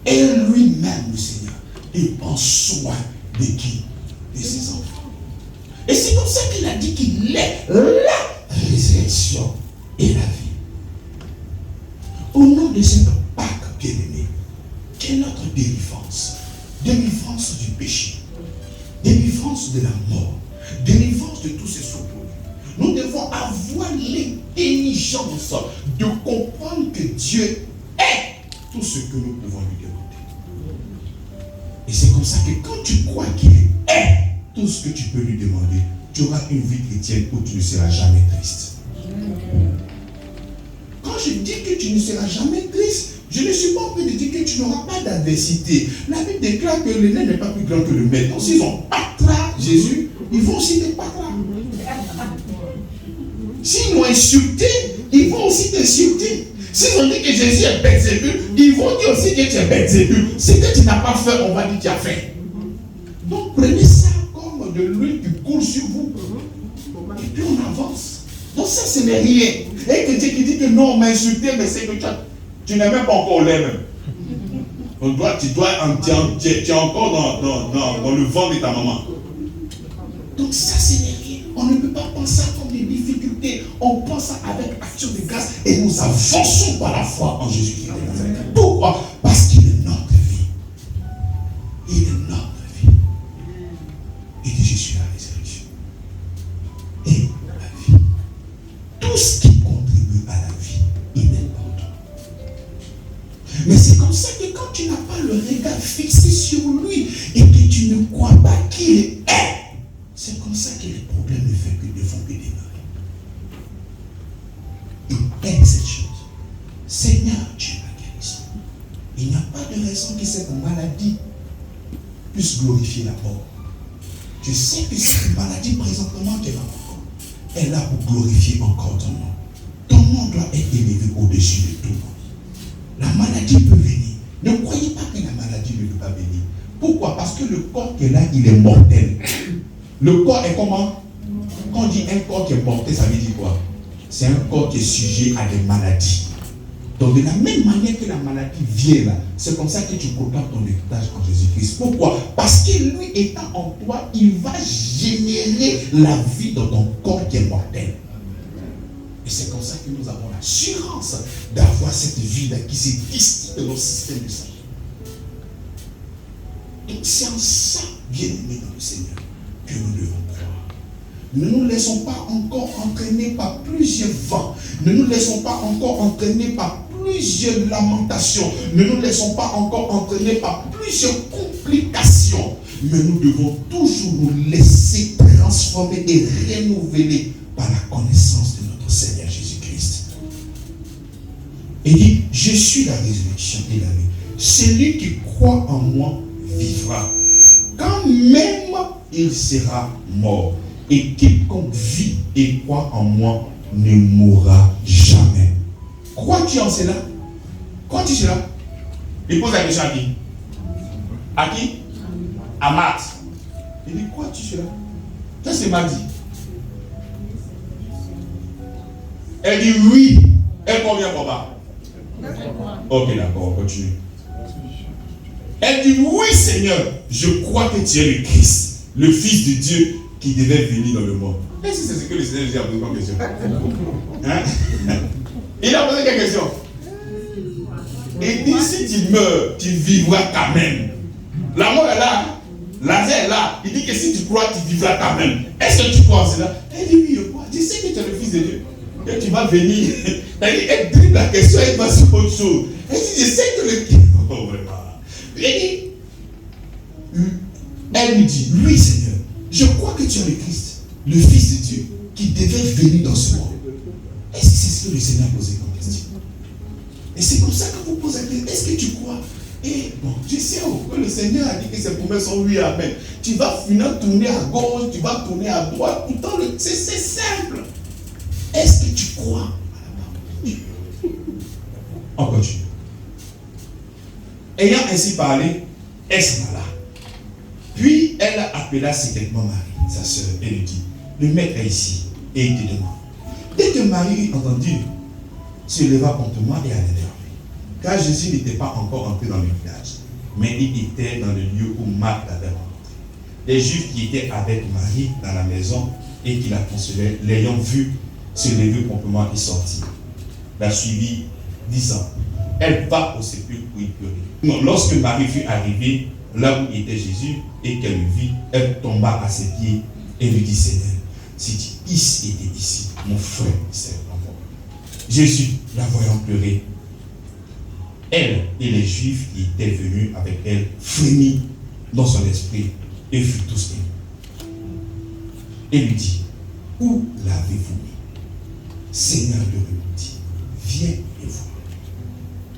et lui-même, le Seigneur, il prend soin de qui? De ses enfants. Et c'est comme ça qu'il a dit qu'il est la résurrection et la vie. Au nom de cette Pâque bien-aimée, quelle est notre délivrance? Délivrance du péché, délivrance de la mort, délivrance de tous ces souffrances. Nous devons avoir l'intelligence de comprendre que Dieu est tout ce que nous pouvons lui demander. Et c'est comme ça que quand tu crois qu'il est tout ce que tu peux lui demander, tu auras une vie chrétienne où tu ne seras jamais triste. Quand je dis que tu ne seras jamais triste, je ne suis pas en train de dire que tu n'auras pas d'adversité. La Bible déclare que le nez n'est pas plus grand que le maître. Donc s'ils ont patra Jésus, ils vont aussi te patra. S'ils l'ont insulté, ils vont aussi t'insulter. S'ils ont dit que Jésus est Belzébul, ils vont dire aussi que tu es Belzébul. Ce que tu n'as pas fait, on va dire que tu as fait. Donc prenez ça comme de l'huile qui coule sur vous. Et puis on avance. Donc ça, ce n'est rien. Et que Dieu qui dit que non, on m'a insulté, mais c'est que tu n'es même pas encore là même. Tu es encore dans le ventre de ta maman. Donc ça, ce n'est rien. On ne peut pas penser comme des difficultés. On pense avec action de grâce et nous avançons par la foi en Jésus-Christ. Pourquoi? Parce qu'il est notre vie. Il est notre vie. Il dit, je suis la résurrection et la vie. Tout ce qui contribue à la vie, il est important. Mais c'est comme ça que quand tu n'as pas le regard fixé sur lui et que tu ne crois pas qu'il est, c'est comme ça que les problèmes ne font que démarrer. Il aime cette chose. Seigneur, tu es ma guérison. Il n'y a pas de raison que cette maladie puisse glorifier la mort. Je sais que cette maladie présentement qu'elle a encore, elle est là pour glorifier encore ton nom. Ton nom doit être élevé au-dessus de tout nom. La maladie peut venir. Ne croyez pas que la maladie ne peut pas venir. Pourquoi? Parce que le corps qu'elle a, il est mortel. Le corps est comment? Quand on dit un corps qui est mortel, ça veut dire quoi? C'est un corps qui est sujet à des maladies. Donc de la même manière que la maladie vient là, c'est comme ça que tu proclames ton héritage en Jésus-Christ. Pourquoi? Parce que lui étant en toi, il va générer la vie dans ton corps qui est mortel. Et c'est comme ça que nous avons l'assurance d'avoir cette vie-là qui s'est distingue de notre système de santé. Et c'est en ça, bien aimé dans le Seigneur, que nous devons croire. Ne nous laissons pas encore entraîner par plusieurs vents. Ne nous laissons pas encore entraîner par plusieurs lamentations. Ne nous laissons pas encore entraîner par plusieurs complications. Mais nous devons toujours nous laisser transformer et renouveler par la connaissance de notre Seigneur Jésus-Christ. Il dit, je suis la résurrection et la vie. Celui qui croit en moi vivra. Quand même il sera mort. Et quiconque vit et croit en moi ne mourra jamais. Crois-tu en cela? Crois-tu cela? Il pose la question à qui? À qui? À Marthe. Il dit, crois-tu cela? Ça c'est Marthe. Elle dit oui. Elle convient papa. Ok, d'accord, on continue. Elle dit, oui Seigneur, je crois que tu es le Christ, le Fils de Dieu qui devait venir dans le monde. Est-ce que c'est ce que le Seigneur dit à poser comme question? Hein? Il a posé quelle question? Il dit, si tu meurs, tu vivras quand même. La mort est là, Lazare est là. Il dit que si tu crois, tu vivras quand même. Est-ce que tu crois en cela? Elle dit, oui, je crois. Tu sais que tu es le Fils de Dieu. Et tu vas venir. Elle dribble la question, elle va sur autre chose. Elle dit, je sais que le... Oh, vraiment. Elle lui dit, oui Seigneur, je crois que tu es le Christ, le Fils de Dieu, qui devait venir dans ce monde. Est-ce que c'est ce que le Seigneur a posé comme question? Et c'est comme ça que vous posez la question. Est-ce que tu crois? Et bon, tu sais que le Seigneur a dit que ses promesses sont oui, amen. Tu vas finir tourner à gauche, tu vas tourner à droite. Pourtant, c'est simple. Est-ce que tu crois à la parole de Dieu? On continue. Ayant ainsi parlé, elle s'en alla. Puis elle appela secrètement Marie, sa sœur, et lui dit, le maître est ici, et il te demande. Dès que Marie eut entendu, se leva promptement et alla vers lui. Car Jésus n'était pas encore entré dans le village, mais il était dans le lieu où Marthe l'avait rencontré. Les Juifs qui étaient avec Marie dans la maison et qui la consolaient, l'ayant vue, se lever promptement et sortir. La suivit, disant, elle va au sépulcre où il pleurait. Non, lorsque Marie fut arrivée là où était Jésus et qu'elle le vit, elle tomba à ses pieds et lui dit, Seigneur, si tu étais ici, mon frère serait mort. Jésus, la voyant pleurer, elle et les Juifs qui étaient venus avec elle frémit dans son esprit et furent tous émus. Et lui dit, où l'avez-vous mis? Seigneur lui répondit, viens et vois.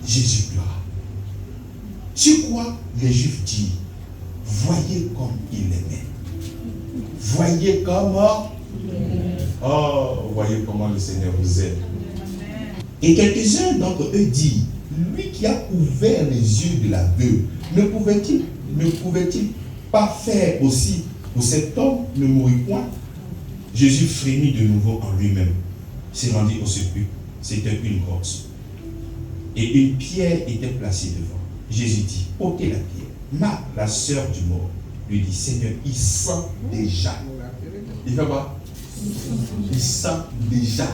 Jésus pleura. Sur quoi les Juifs disent, voyez comme il l'aimait. Voyez comment. Oh, voyez comment le Seigneur vous aime. Et quelques-uns d'entre eux disent, lui qui a ouvert les yeux de l'aveugle, ne pouvait-il pas faire aussi pour cet homme ne mourir point? Jésus frémit de nouveau en lui-même, s'est rendu au sépulcre. C'était une grotte. Et une pierre était placée devant. Jésus dit, ôtez la pierre. Marthe, la sœur du mort, lui dit, Seigneur, il sent déjà. Il fait quoi? Il sent déjà.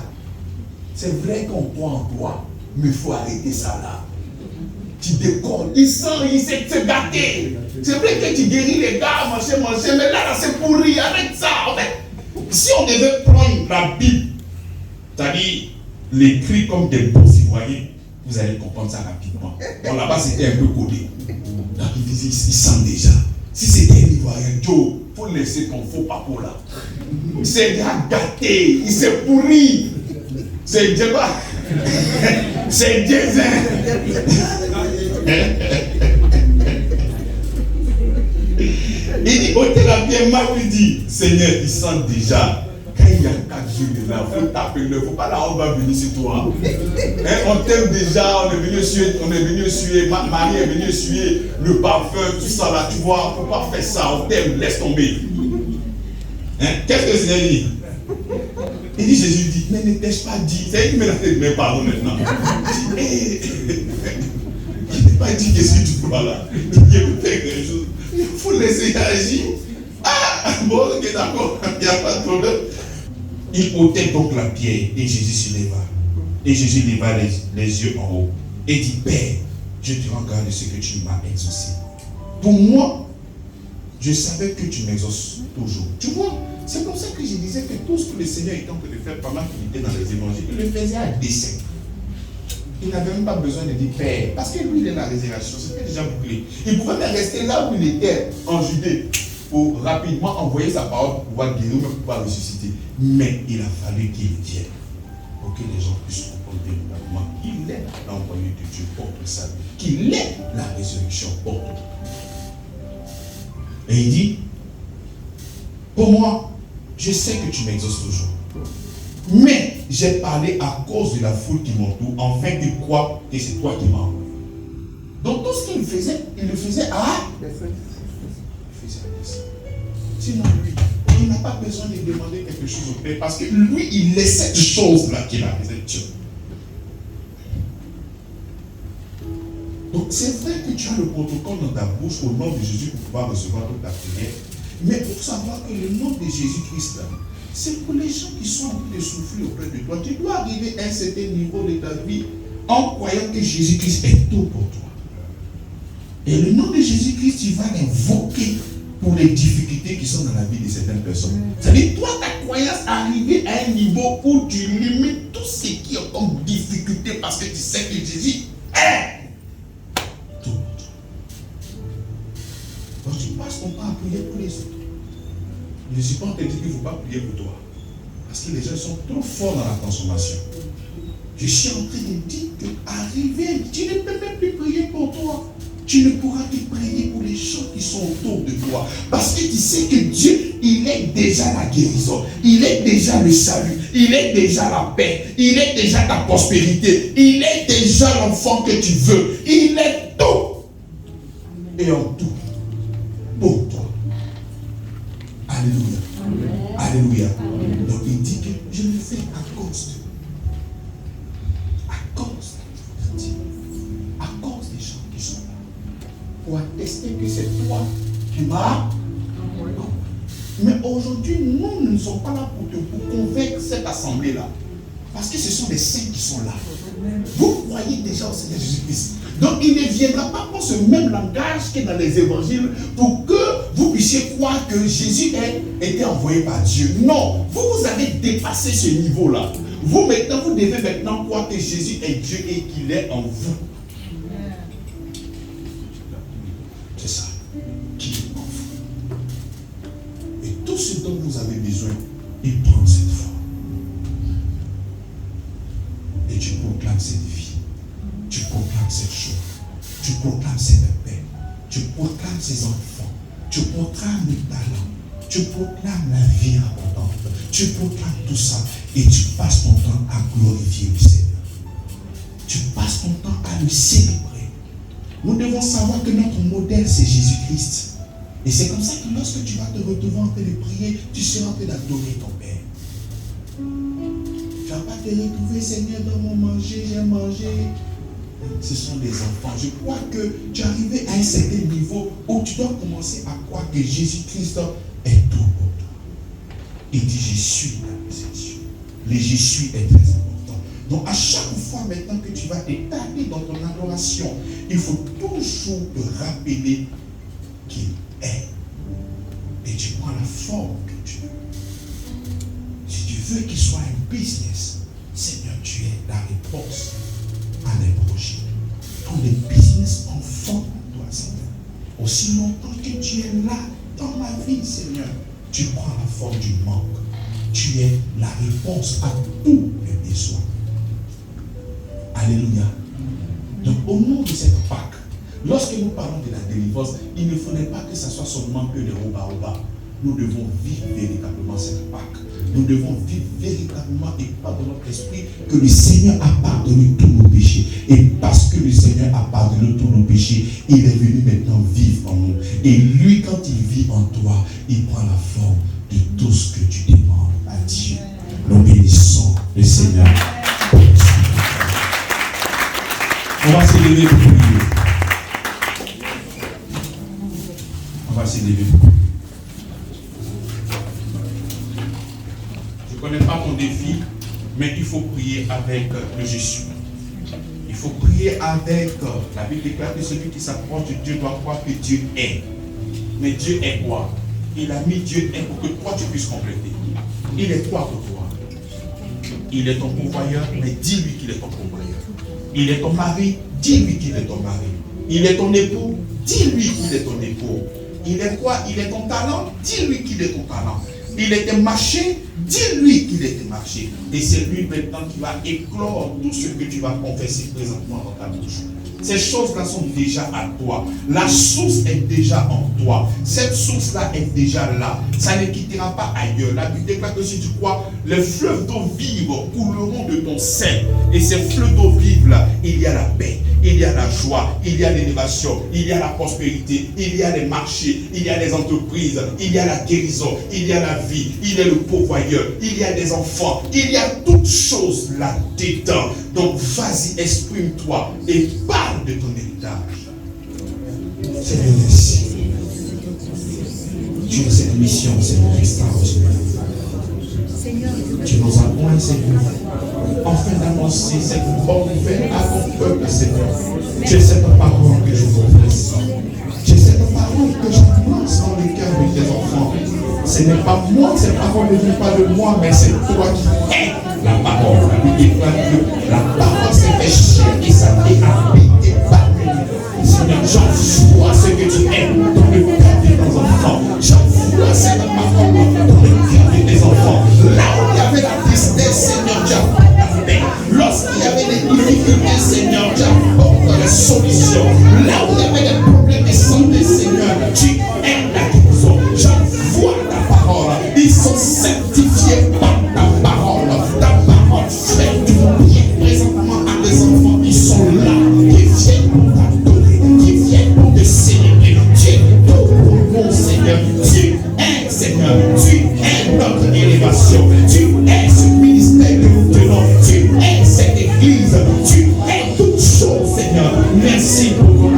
C'est vrai qu'on croit en toi, mais il faut arrêter ça là. Tu déconnes. Il sent, il s'est gâté. C'est vrai que tu guéris les gars, manger, mais là c'est pourri. Arrête ça. En fait, si on devait prendre la Bible, c'est-à-dire l'écrit comme des beaux Ivoiriens, vous allez comprendre ça rapidement. Bon, là-bas, c'était un peu codé. Donc, il disait, il sent déjà. Si c'était un Ivoirien, Joe, il faut laisser ton faux papo là. Il s'est déjà gâté, il s'est pourri. C'est Dieu quoi? C'est Dieu. Il dit, ôtez la pierre, Marc lui dit, Seigneur, il sent déjà. Quand il y a 4 jours de là, il faut taper le, il ne faut pas là, on va venir sur toi. On t'aime déjà, on est venu essuyer, Marie est venue essuyer le parfum, tout ça là, tu vois, il ne faut pas faire ça, on t'aime, laisse tomber. Qu'est-ce que le Seigneur dit? Il dit, Jésus dit, mais n'étais-je pas dit? C'est lui qui me l'a fait, mais pardon maintenant. Je n'ai pas dit que si tu vois là, tu peux faire quelque chose. Il faut laisser agir. Ah, bon, ok, d'accord, il n'y a pas de problème. Il ôtait donc la pierre et Jésus se leva. Et Jésus leva les yeux en haut et dit, Père, je te rends grâce de ce que tu m'as exaucé. Pour moi, je savais que tu m'exauces toujours. Tu vois, c'est comme ça que je disais que tout ce que le Seigneur était en train de faire pendant qu'il était dans les évangiles, il le faisait à dessein. Il n'avait même pas besoin de dire Père, parce que lui, il est dans la résurrection, c'était déjà bouclé. Il pouvait même rester là où il était, en Judée, pour rapidement envoyer sa parole pour pouvoir guérir, même pour pouvoir ressusciter. Mais il a fallu qu'il vienne pour que les gens puissent comprendre véritablement qu'il est l'envoyé de Dieu pour le salut, qu'il est la résurrection pour tout. Et il dit, pour moi, je sais que tu m'exauces toujours. Mais j'ai parlé à cause de la foule qui m'entoure, afin qu'ils croient que c'est toi qui m'as envoyé. Donc tout ce qu'il faisait, il le faisait à... Sinon, lui, il n'a pas besoin de demander quelque chose au Père, parce que lui, il est cette chose-là qu'il a faisait. Donc c'est vrai que tu as le protocole dans ta bouche au nom de Jésus pour pouvoir recevoir toute ta prière. Mais pour savoir que le nom de Jésus-Christ, c'est pour les gens qui sont en train de souffrir auprès de toi. Tu dois arriver à un certain niveau de ta vie en croyant que Jésus-Christ est tout pour toi. Et le nom de Jésus-Christ, tu vas l'invoquer pour les difficultés qui sont dans la vie de certaines personnes. C'est-à-dire, toi, ta croyance arriver à un niveau où tu limites tout ce qui est comme difficulté parce que tu sais que Jésus est tout pour toi. Donc, tu passes ton temps à prier pour les autres. Je ne suis pas en train de dire qu'il ne faut pas prier pour toi. Parce que les gens sont trop forts dans la consommation. Je suis en train de dire que arriver, tu ne peux même plus prier pour toi. Tu ne pourras que prier pour les gens qui sont autour de toi. Parce que tu sais que Dieu, il est déjà la guérison. Il est déjà le salut. Il est déjà la paix. Il est déjà ta prospérité. Il est déjà l'enfant que tu veux. Il est tout. Et en tout. Pour toi. Alléluia. Amen. Alléluia. Amen. Donc il dit que je le fais à cause de des gens pour attester que c'est toi qui m'as envoyé. Mais aujourd'hui, nous ne sommes pas là pour convaincre cette assemblée-là. Parce que ce sont des saints qui sont là. Vous croyez déjà au Seigneur Jésus-Christ. Donc il ne viendra pas pour ce même langage que dans les évangiles pour que vous puissiez croire que Jésus a été envoyé par Dieu. Non, vous avez dépassé ce niveau-là. Vous devez maintenant croire que Jésus est Dieu et qu'il est en vous. C'est ça. Qu'il est en vous. Et tout ce dont vous avez besoin, il prend cette forme. Et tu proclames cette vie. Tu proclames cette chose. Tu proclames cette paix. Tu proclames ces enfants. Tu proclames le talent. Tu proclames la vie abondante. Tu proclames tout ça. Et tu passes ton temps à glorifier le Seigneur. Tu passes ton temps à le célébrer. Nous devons savoir que notre modèle, c'est Jésus-Christ. Et c'est comme ça que lorsque tu vas te retrouver en train de prier, tu seras en train d'adorer ton Père. Tu ne vas pas te retrouver, Seigneur, dans mon manger, j'ai mangé. Ce sont des enfants. Je crois que tu es arrivé à un certain niveau où tu dois commencer à croire que Jésus-Christ est tout pour toi. Il dit, je suis la possession. Le je suis est très important. Donc à chaque fois maintenant que tu vas t'établir dans ton adoration, il faut toujours te rappeler qu'il est. Et tu prends la forme que tu veux. Si tu veux qu'il soit un business, Seigneur, tu es la réponse à les projets. Quand le business prend forme en toi, Seigneur, aussi longtemps que tu es là dans ma vie, Seigneur, tu prends la forme du manque. Tu es la réponse à tous les besoins. Alléluia. Donc au nom de cette Pâque, lorsque nous parlons de la délivrance, il ne faudrait pas que ce soit seulement que des oba-oba. Nous devons vivre véritablement cette Pâque. Nous devons vivre véritablement et pas dans notre esprit que le Seigneur a pardonné tous nos péchés. Et parce que le Seigneur a pardonné tous nos péchés, il est venu maintenant vivre en nous. Et lui, quand il vit en toi, il prend la forme de tout ce que tu demandes à Dieu. Nous bénissons le Seigneur. On va s'élever pour prier. On va s'élever pour prier. Je ne connais pas ton défi, mais il faut prier avec le Jésus. Il faut prier avec, la Bible déclare que celui qui s'approche de Dieu doit croire que Dieu est. Mais Dieu est quoi? Il a mis Dieu est pour que toi tu puisses compléter. Il est quoi pour toi? Il est ton pourvoyeur, mais dis-lui qu'il est ton pourvoyeur. Il est ton mari, dis-lui qu'il est ton mari. Il est ton époux, dis-lui qu'il est ton époux. Il est quoi? Il est ton talent, dis-lui qu'il est ton talent. Il est tes marchés, dis-lui qu'il est tes marchés. Et c'est lui maintenant qui va éclore tout ce que tu vas confesser présentement dans ta bouche. Ces choses-là sont déjà à toi. La source est déjà en toi. Cette source-là est déjà là. Ça ne quittera pas ailleurs. La Bible déclare que si tu crois, les fleuves d'eau vive couleront de ton sein. Et ces fleuves d'eau vive-là, il y a la paix, il y a la joie, il y a l'élévation, il y a la prospérité, il y a les marchés, il y a les entreprises, il y a la guérison, il y a la vie, il y a le pourvoyeur, il y a des enfants, il y a toutes choses là-dedans. Donc vas-y, exprime-toi et parle de ton héritage. Seigneur, merci. Tu as cette mission, Seigneur, extraordinaire. Tu nous as points, Seigneur, afin d'annoncer cette bonne nouvelle à ton peuple, Seigneur. Tu es cette parole que je confesse. Tu es cette parole que je place dans le cœur de tes enfants. Ce n'est pas moi, cette parole ne vient pas de moi, mais c'est toi qui es la parole. La Bible déclare que la parole s'est fait chair et ça est habité parmi nous. Seigneur, j'envoie ce que tu es dans le cœur de tes enfants. J'envoie cette parole dans le cœur de tes enfants. Là où il y avait la tristesse, Seigneur, tu apportes la paix. Lorsqu'il y avait des difficultés, Seigneur, tu apportes les solutions. Là où il y avait des problèmes de santé, Seigneur, tu es la guérison. J'envoie ta parole. Ils sont sanctifiés par ta parole. Ta parole fait du bien présentement à tes enfants. Ils sont là, qui viennent pour t'adorer, qui viennent pour te célébrer. Tu es tout pour nous, Seigneur. Tu es, Seigneur. Tu es notre élévation. Tu es ce ministère que nous tenons. Tu es cette église. Tu es toute chose, Seigneur. Merci pour ton